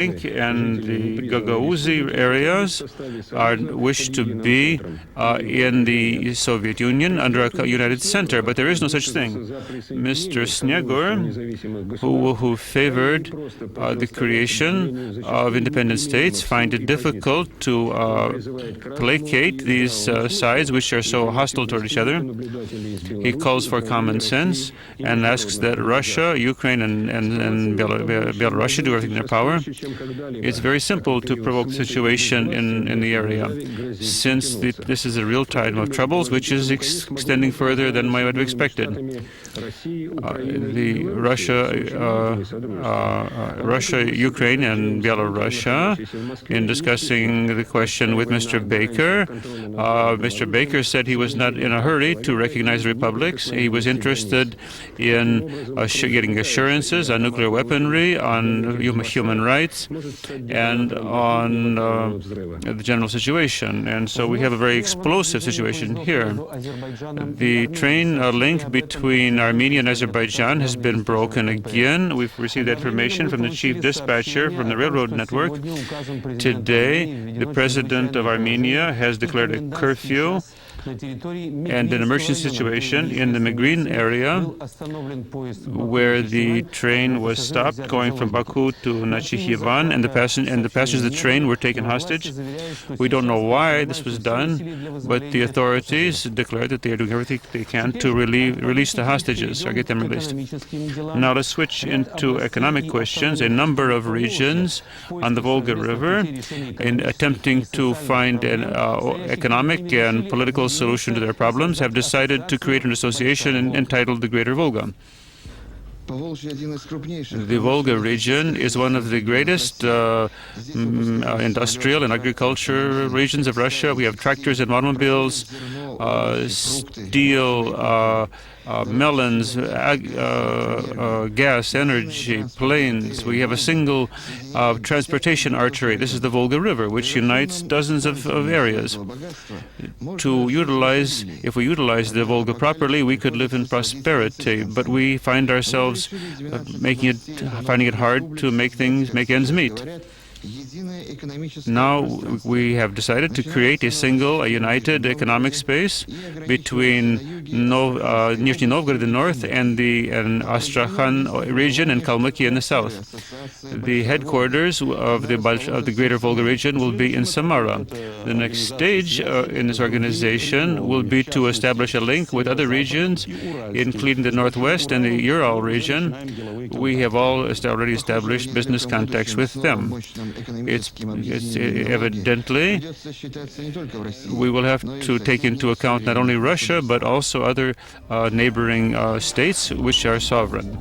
and the Gagauzia areas wish to be in the Soviet Union under a united center, but there is no such thing. Mr. Snegur, who favored the creation of independent states, find it difficult to placate these sides which are so hostile toward each other. He calls for common sense and asks that Russia, Ukraine, and Belarus do everything in their power. It's very simple to provoke the situation in the area, since this is a real time of troubles, which is extending further than I would have expected. Russia, Ukraine, and Belarus, in discussing the question with Mr. Mr. Baker said he was not in a hurry to recognize republics. He was interested in getting assurances on nuclear weaponry, on human rights, and on the general situation. And so we have a very explosive situation here. The train link between Armenia and Azerbaijan has been broken again. We've received information from the chief dispatcher from the railroad network. Today, the president of Armenia has declared a curfew and an emergency situation in the Megrin area, where the train was stopped going from Baku to Nachihivan, and the passengers of the train were taken hostage. We don't know why this was done, but the authorities declared that they are doing everything they can to release the hostages or get them released. Now let's switch into economic questions. A number of regions on the Volga River, in attempting to find an economic and political solution to their problems, have decided to create an association entitled the Greater Volga. The Volga region is one of the greatest industrial and agriculture regions of Russia. We have tractors and automobiles, steel, melons, gas, energy, planes. We have a single transportation artery. This is the Volga River, which unites dozens of areas. If we utilize the Volga properly, we could live in prosperity. But we find ourselves finding it hard to make ends meet. Now we have decided to create a united economic space between Nizhny Novgorod in the north and the Astrakhan region and Kalmykia in the south. The headquarters of the Greater Volga region will be in Samara. The next stage in this organization will be to establish a link with other regions, including the northwest and the Ural region. We have already established business contacts with them. It's evidently we will have to take into account not only Russia but also other neighboring states which are sovereign.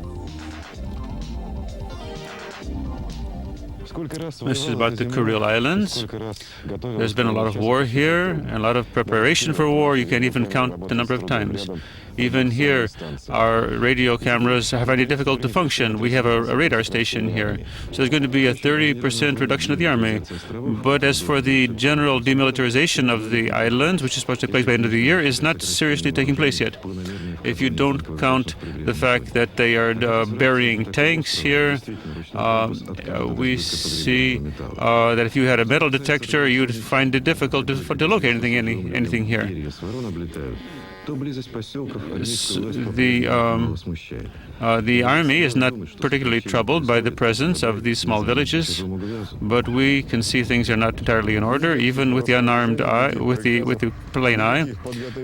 This is about the Kuril Islands. There's been a lot of war here and a lot of preparation for war. You can't even count the number of times. Even here, our radio cameras have any difficult to function. We have a radar station here. So there's going to be a 30% reduction of the army. But as for the general demilitarization of the islands, which is supposed to take place by the end of the year, is not seriously taking place yet. If you don't count the fact that they are burying tanks here, we see that if you had a metal detector, you'd find it difficult to locate anything here. The army is not particularly troubled by the presence of these small villages, but we can see things are not entirely in order, even with the unarmed eye, with the plain eye.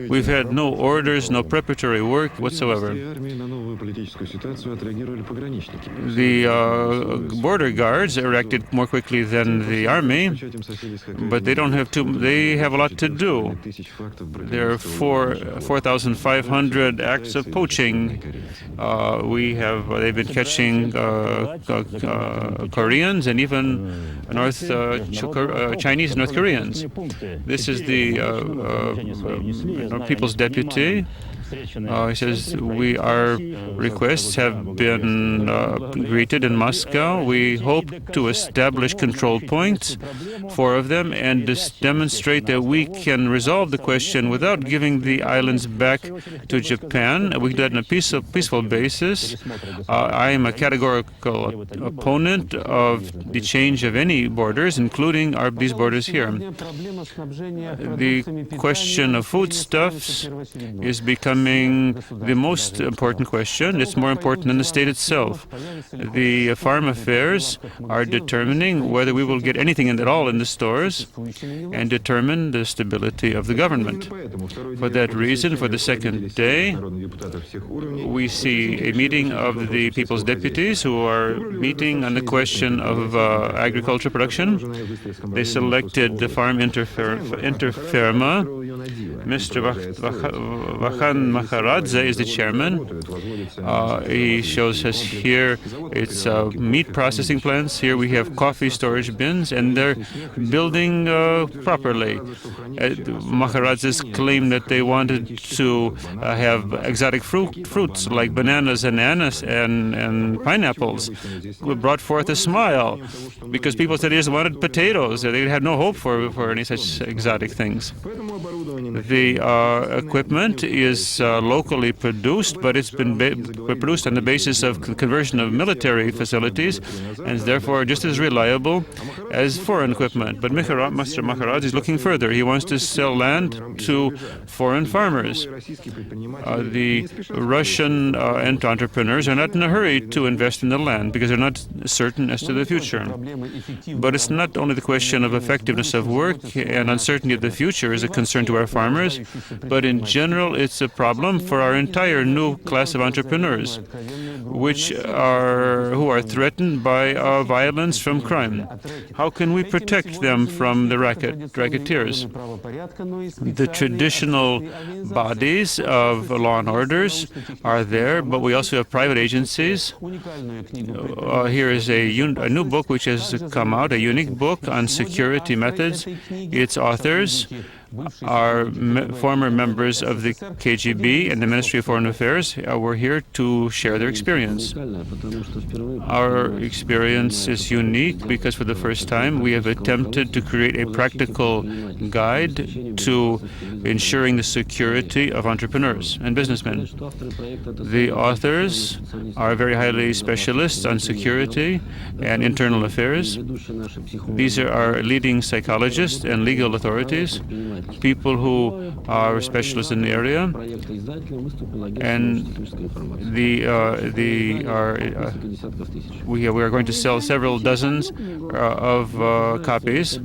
We've had no orders, no preparatory work whatsoever. The border guards reacted more quickly than the army, but they don't have to. They have a lot to do. There are 4,500 acts of poaching. They've been catching Koreans and even Chinese and North Koreans. This is the People's Deputy. He says, our requests have been greeted in Moscow. We hope to establish control points, 4 of them, and demonstrate that we can resolve the question without giving the islands back to Japan. We can do that on a peaceful basis. I am a categorical opponent of the change of any borders, including these borders here. The question of foodstuffs is becoming the most important question. It's more important than the state itself. The farm affairs are determining whether we will get anything at all in the stores and determine the stability of the government. For that reason, for the second day, we see a meeting of the people's deputies who are meeting on the question of agriculture production. They selected the farm Interferma. Mr. Vakhan Maharadze is the chairman. He shows us here it's meat processing plants. Here we have coffee storage bins, and they're building properly. Maharadzes claim that they wanted to have exotic fruits like bananas and ananas and pineapples. We brought forth a smile because people said they just wanted potatoes. They had no hope for any such exotic things. The equipment is locally produced, but it's been produced on the basis of conversion of military facilities, and is therefore just as reliable as foreign equipment. But Mr. Maharaj is looking further. He wants to sell land to foreign farmers. The Russian entrepreneurs are not in a hurry to invest in the land because they're not certain as to the future. But it's not only the question of effectiveness of work and uncertainty of the future is a concern to our farmers, but in general it's a problem for our entire new class of entrepreneurs, who are threatened by violence from crime. How can we protect them from the racketeers? The traditional bodies of law and orders are there, but we also have private agencies. Here is a new book which has come out, a unique book on security methods. Its authors are former members of the KGB and the Ministry of Foreign Affairs. We're here to share their experience. Our experience is unique because for the first time we have attempted to create a practical guide to ensuring the security of entrepreneurs and businessmen. The authors are very highly specialists on security and internal affairs. These are our leading psychologists and legal authorities, people who are specialists in the area, and we are going to sell several dozens of copies.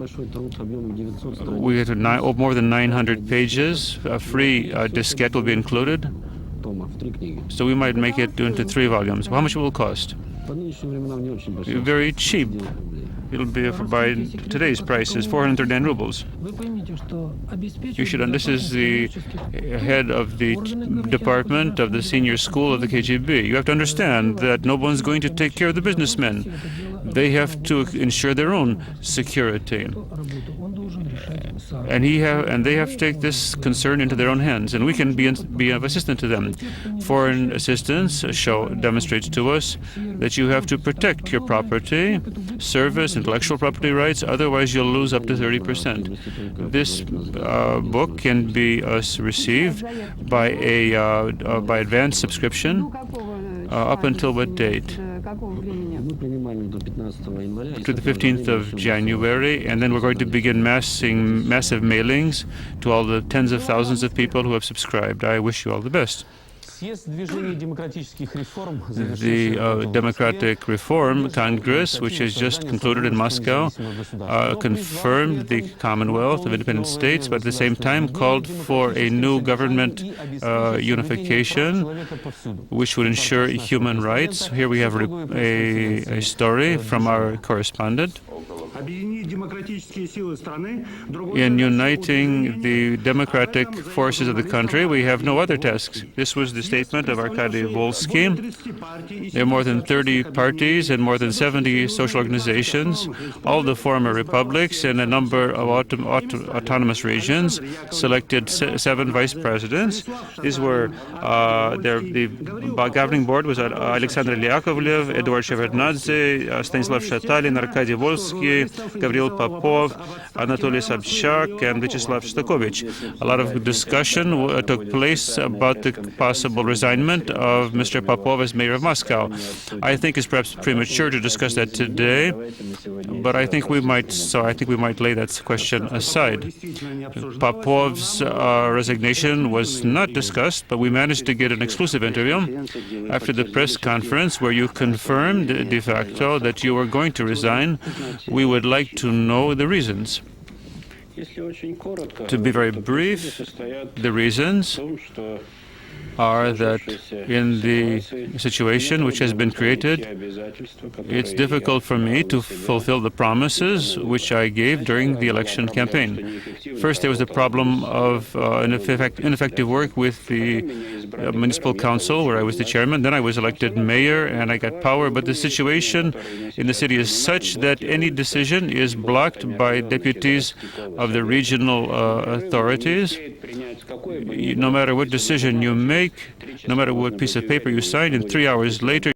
We have more than 900 pages. A free diskette will be included, so we might make it into 3 volumes. How much will it cost? Very cheap. It'll be by today's prices, 439 rubles. You should, and this is the head of the department of the senior school of the KGB. You have to understand that no one's going to take care of the businessmen. They have to ensure their own security. And they have to take this concern into their own hands, and we can be of assistance to them. Foreign assistance demonstrates to us that you have to protect your property, service, intellectual property rights, otherwise you'll lose up to 30%. This book can be received by advanced subscription up until what date? To the 15th of January, and then we're going to begin massive mailings to all the tens of thousands of people who have subscribed. I wish you all the best. The Democratic Reform Congress, which has just concluded in Moscow, confirmed the Commonwealth of Independent States, but at the same time called for a new government unification, which would ensure human rights. Here we have a story from our correspondent. In uniting the democratic forces of the country, we have no other tasks. This was the statement of Arkady Volsky. There are more than 30 parties and more than 70 social organizations, all the former republics and a number of autonomous regions selected 7 vice presidents. These were, the governing board was Alexander Yakovlev, Eduard Shevardnadze, Stanislav Shatalin, Arkady Volsky, Gavril Popov, Anatoly Sobchak, and Vyacheslav Shtakovich. A lot of discussion took place about the possible resignment of Mr. Popov as mayor of Moscow. I think it's perhaps premature to discuss that today, but I think we might lay that question aside. Popov's resignation was not discussed, but we managed to get an exclusive interview after the press conference where you confirmed de facto that you were going to resign. We would like to know the reasons. To be very brief, the reasons are that in the situation which has been created, it's difficult for me to fulfill the promises which I gave during the election campaign. First, there was the problem of ineffective work with the municipal council, where I was the chairman. Then I was elected mayor and I got power, but the situation in the city is such that any decision is blocked by deputies of the regional authorities. No matter what decision you make, no matter what piece of paper you sign, and 3 hours later